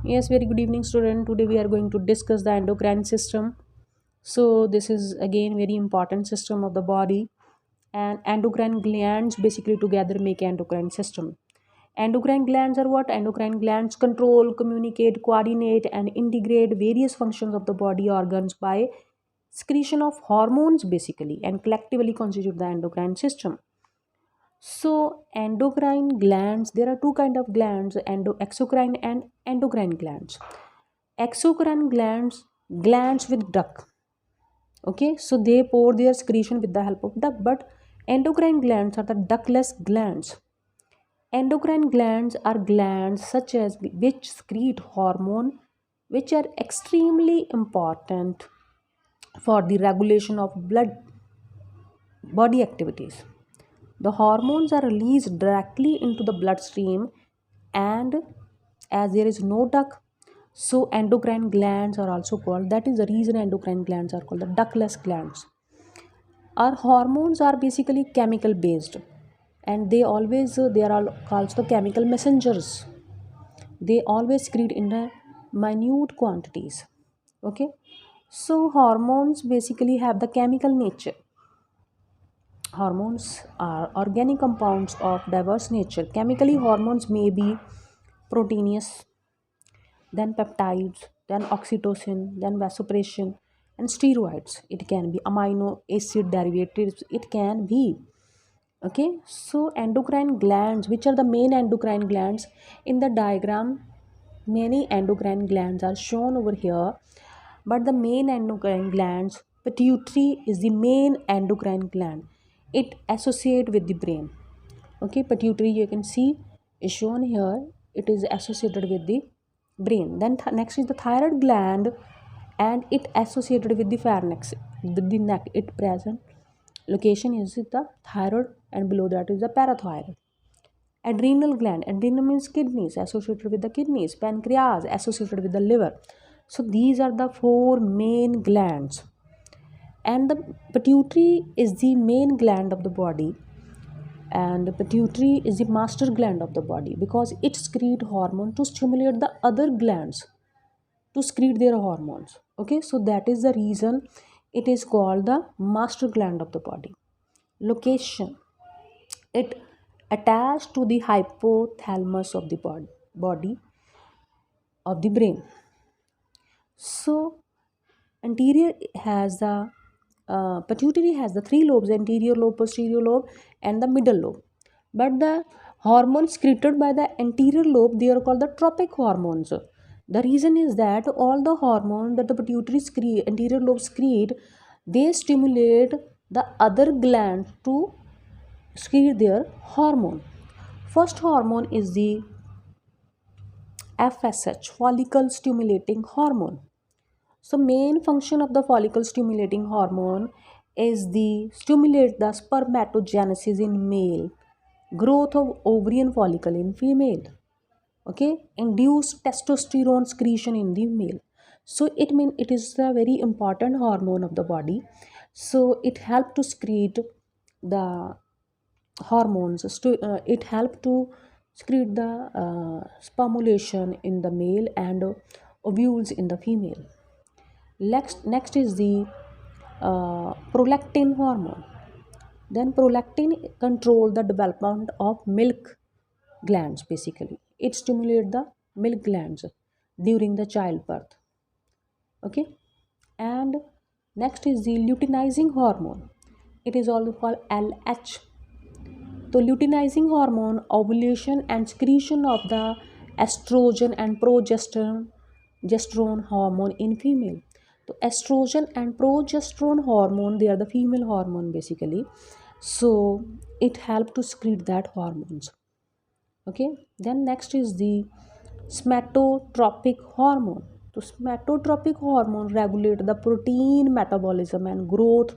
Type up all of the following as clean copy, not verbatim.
Yes, very good evening, student. Today we are going to discuss the endocrine system. So this is again very important system of the body, and endocrine glands basically together make endocrine system. Endocrine glands are what? Endocrine glands control, communicate, coordinate, and integrate various functions of the body organs by secretion of hormones basically, and collectively constitute the endocrine system. So endocrine glands, there are two kind of glands, exocrine and endocrine glands. Exocrine glands with duct. Okay, so they pour their secretion with the help of duct, but endocrine glands are the ductless glands. Endocrine glands are glands such as which secrete hormone which are extremely important for the regulation of blood body activities. The hormones are released directly into the bloodstream, and as there is no duct, so endocrine glands are also called. That is the reason endocrine glands are called the ductless glands. Our hormones are basically chemical based, and they are all also the chemical messengers. They always secrete in the minute quantities. Okay, so hormones basically have the chemical nature. Hormones are organic compounds of diverse nature. Chemically, hormones may be proteinous, then peptides, then oxytocin, then vasopressin, and steroids. It can be amino acid derivatives. It can be. Okay, so endocrine glands, which are the main endocrine glands in the diagram, many endocrine glands are shown over here, but the main endocrine glands, pituitary is the main endocrine gland. It associate with the brain. Okay, pituitary you can see is shown here. It is associated with the brain. Then next is the thyroid gland, and it associated with the pharynx, the neck. It present location is the thyroid, and below that is the parathyroid. Adrenal gland, adrenal means kidneys, associated with the kidneys. Pancreas, associated with the liver. So these are the four main glands, and the pituitary is the main gland of the body, and the pituitary is the master gland of the body because it secretes hormone to stimulate the other glands to secrete their hormones. Okay, so that is the reason it is called the master gland of the body. Location, it attached to the hypothalamus of the body of the brain. So anterior has the pituitary has the three lobes: anterior lobe, posterior lobe, and the middle lobe. But the hormones secreted by the anterior lobe, they are called the tropic hormones. The reason is that all the hormones that the pituitary anterior lobe secrete, they stimulate the other gland to secrete their hormone. First hormone is the FSH, follicle stimulating hormone. So main function of the follicle stimulating hormone is the stimulate the spermatogenesis in male, growth of ovarian follicle in female. Okay, induce testosterone secretion in the male. So it is a very important hormone of the body. So it help to secrete the hormones. It help to secrete the spermulation in the male and ovules in the female. Next is the prolactin hormone. Then prolactin control the development of milk glands basically. It stimulates the milk glands during the childbirth. Okay, and next is the luteinizing hormone. It is also called LH. So luteinizing hormone, ovulation and secretion of the estrogen and progesterone hormone in female. So estrogen and progesterone hormone, they are the female hormone basically. So it helps to secrete that hormones. Okay, then next is the somatotropic hormone. So somatotropic hormone regulate the protein metabolism and growth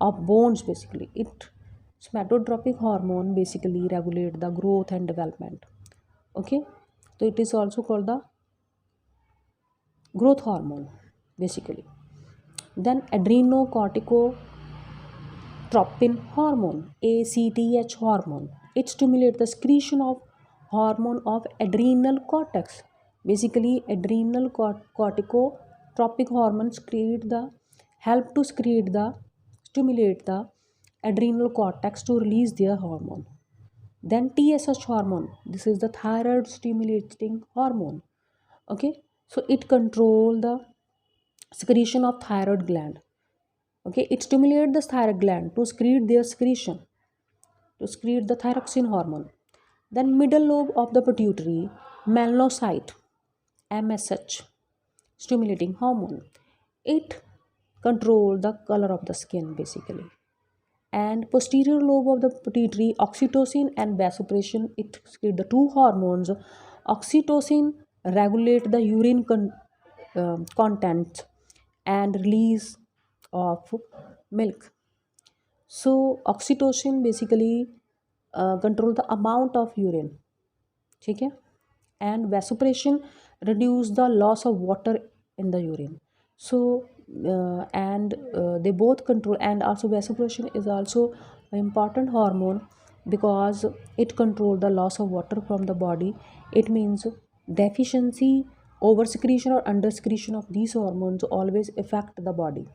of bones basically. It somatotropic hormone basically regulate the growth and development. Okay, so it is also called the growth hormone basically. Then adrenocorticotropin hormone, ACTH hormone. It stimulates the secretion of hormone of adrenal cortex. Basically, adrenal corticotropic hormones help to stimulate the adrenal cortex to release their hormone. Then TSH hormone, this is the thyroid stimulating hormone. Okay, so it control the secretion of thyroid gland. Okay, it stimulates the thyroid gland to secrete the thyroxine hormone. Then middle lobe of the pituitary, melanocyte, MSH, stimulating hormone. It control the color of the skin basically. And posterior lobe of the pituitary, oxytocin and vasopressin, it secrete the two hormones. Oxytocin regulate the urine content and release of milk. So oxytocin basically control the amount of urine, ठीक है, and vasopressin reduce the loss of water in the urine. So and they both control, and also vasopressin is also an important hormone because it control the loss of water from the body. It means deficiency, over secretion or under secretion of these hormones always affect the body.